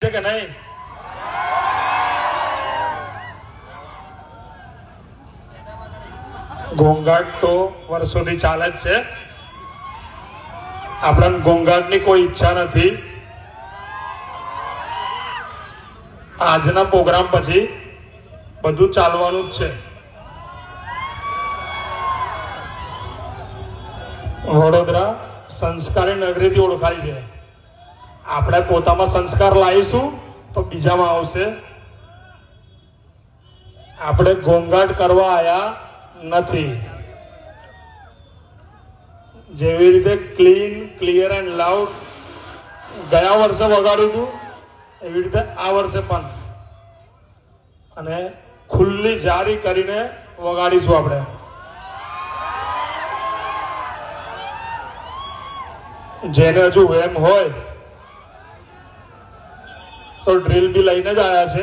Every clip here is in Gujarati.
છે કે નહીં? ઘોંઘાટ તો વર્ષોથી ચાલે જ છે. આપણને ઘોંઘાટની કોઈ ઈચ્છા નથી. આજના પ્રોગ્રામ પછી બધું ચાલવાનું જ છે. વડોદરા સંસ્કારી નગરીથી ઓળખાય છે. આપણે પોતામાં સંસ્કાર લાવીશું તો બીજામાં આવશે. આપણે ઘોંઘાટ કરવા આયા નથી. જેવી રીતે ક્લીન, ક્લિયર એન્ડ લાઉડ ગયા વર્ષે વગાડ્યું હતું, એવી રીતે આ વર્ષે પણ અને ખુલ્લી જારી કરીને વગાડીશું. આપણે જેને હજુ વેમ હોય તો ડ્રીલ બી લઈને જ આવ્યા છે.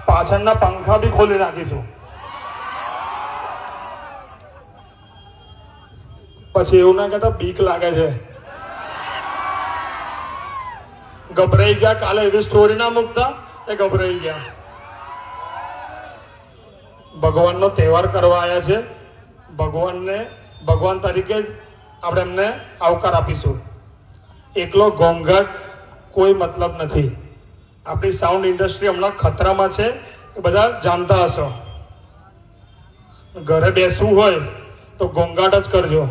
પાછળના પંખા બી ખોલી નાખીશું. પછી એવું ના કહેતા બીક લાગે છે, ગભરાઈ ગયા. કાલે એવી સ્ટોરી ના મૂકતા એ ગભરાઈ ગયા. ભગવાનનો તહેવાર કરવા આવ્યા છે. ભગવાન તરીકે જ આપણે એમને આવકાર આપીશું. એકલો ઘોંઘાટ કોઈ મતલબ નથી. આપણી સાઉન્ડ ઇન્ડસ્ટ્રી હમણાં ખતરામાં છે, એ બધા જાણતા હશો. ઘરે બેસવું હોય તો ઘોંઘાટ જ કરજો.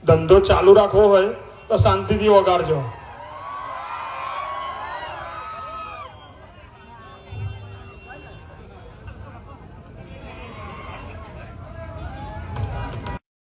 ધંધો ચાલુ રાખવો હોય તો શાંતિથી વગાડજો.